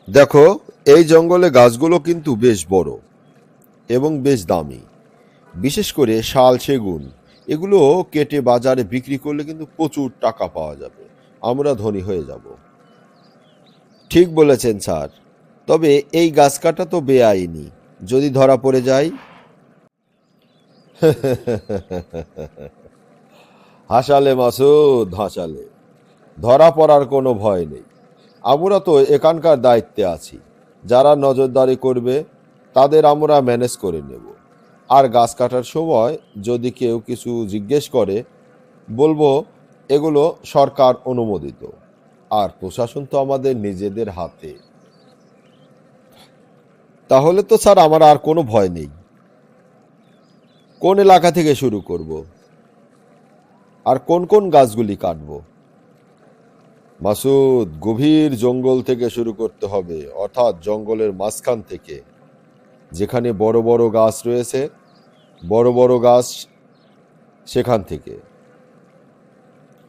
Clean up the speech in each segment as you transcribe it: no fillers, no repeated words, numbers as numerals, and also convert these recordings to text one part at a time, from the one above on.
দেখো, এই জঙ্গলে গাছগুলো কিন্তু বেশ বড় এবং বেশ দামি। বিশেষ করে শাল, সেগুন এগুলো কেটে বাজারে বিক্রি করলে কিন্তু প্রচুর টাকা পাওয়া যাবে। আমরা ধনী হয়ে যাব। ঠিক বলেছেন স্যার। তবে এই গাছ কাটা তো বেআইনি। যদি ধরা পড়ে যায়? হাসালে মাসুদ, হাসালে। ধরা পড়ার কোনো ভয় নেই। আমরা তো এখানকার দায়িত্বে আছি। যারা নজরদারি করবে তাদের আমরা ম্যানেজ করে নেব। আর গাছ কাটার সময় যদি কেউ কিছু জিজ্ঞেস করে, বলবো এগুলো সরকার অনুমোদিত। আর প্রশাসন তো আমাদের নিজেদের হাতে। তাহলে তো স্যার আমার আর কোনো ভয় নেই। কোন এলাকা থেকে শুরু করব? আর কোন কোন গাছগুলি কাটবো? মাসুদ, গভীর জঙ্গল থেকে শুরু করতে হবে, অর্থাৎ জঙ্গলের মাঝখান থেকে, যেখানে বড় বড় গাছ রয়েছে, বড় বড় গাছ, সেখান থেকে।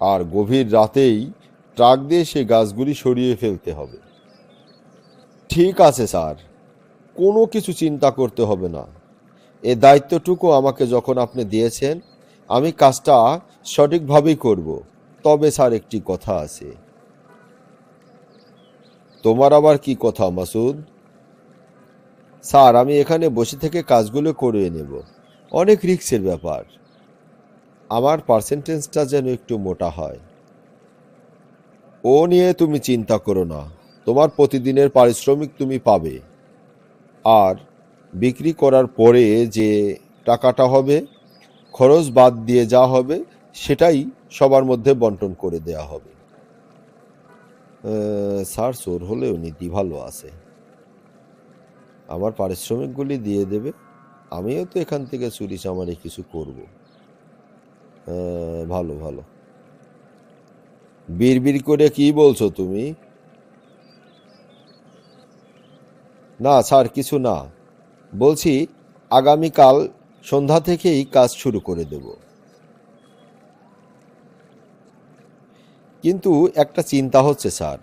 আর গভীর রাতেই ট্রাক দিয়ে সেই গাছগুলি সরিয়ে ফেলতে হবে। ঠিক আছে স্যার, কোনো কিছু চিন্তা করতে হবে না। এ দায়িত্বটুকু আমাকে যখন আপনি দিয়েছেন, আমি কাজটা সঠিকভাবেই করব। তবে স্যার, একটি কথা আছে। তোমার আবার কি কথা মাসুদ? স্যার, আমি এখানে বসে থেকে কাজগুলো করিয়ে নেব। অনেক রিস্কের ব্যাপার। আমার পার্সেন্টেজটা যেন একটু মোটা হয়। ও নিয়ে তুমি চিন্তা করো না। তোমার প্রতিদিনের পারিশ্রমিক তুমি পাবে। আর বিক্রি করার পরে যে টাকাটা হবে, খরচ বাদ দিয়ে যা হবে, সেটাই সবার মধ্যে বন্টন করে দেয়া হবে। স্যার, চোর হলেও নীতি ভালো আছে। আমার পারিশ্রমিকগুলি দিয়ে দেবে। আমিও তো এখান থেকে চুরি চামারি কিছু করব। ভালো ভালো। বিড়বিড় করে কি বলছো তুমি? না স্যার, কিছু না। বলছি, আগামীকাল সন্ধ্যা থেকেই কাজ শুরু করে দেব। কিন্তু একটা চিন্তা হচ্ছে স্যার।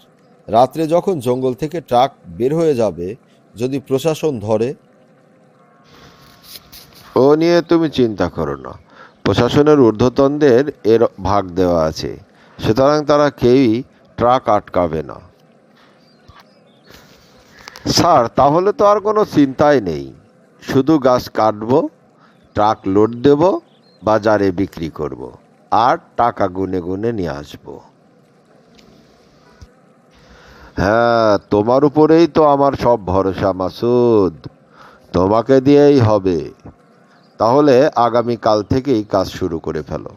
রাত্রে যখন জঙ্গল থেকে ট্রাক বের হয়ে যাবে, যদি প্রশাসন ধরে? ও নিয়ে তুমি চিন্তা করো না। প্রশাসনের ঊর্ধ্বতনদের এর ভাগ দেওয়া আছে, সুতরাং তারা কেউই ট্রাক আটকাবে না। স্যার, তাহলে তো আর কোনো চিন্তাই নেই। শুধু গাছ কাটবো, ট্রাক লোড দেব, বাজারে বিক্রি করব, আর টাকা গুনে গুনে নিয়ে আসবো। হ্যাঁ, তোমার উপরেই তো আমার সব ভরসা মাসুদ। তোমাকে দিয়েই হবে। তাহলে আগামী কাল থেকেই কাজ শুরু করে ফেলো।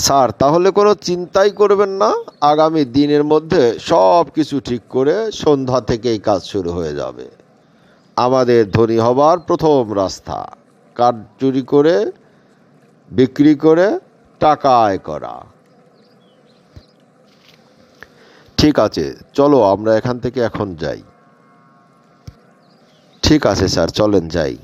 স্যার, তাহলে কোনো চিন্তাই করবেন না। আগামী দিনের মধ্যে সব কিছু ঠিক করে সন্ধ্যা থেকেই কাজ শুরু হয়ে যাবে। আমাদের ধনী হবার প্রথম রাস্তা কাঠ চুরি করে, বিক্রি করে টাকা আয় করা। ঠিক আছে, চলো আমরা এখান থেকে এখন যাই। ঠিক আছে স্যার, চলেন যাই।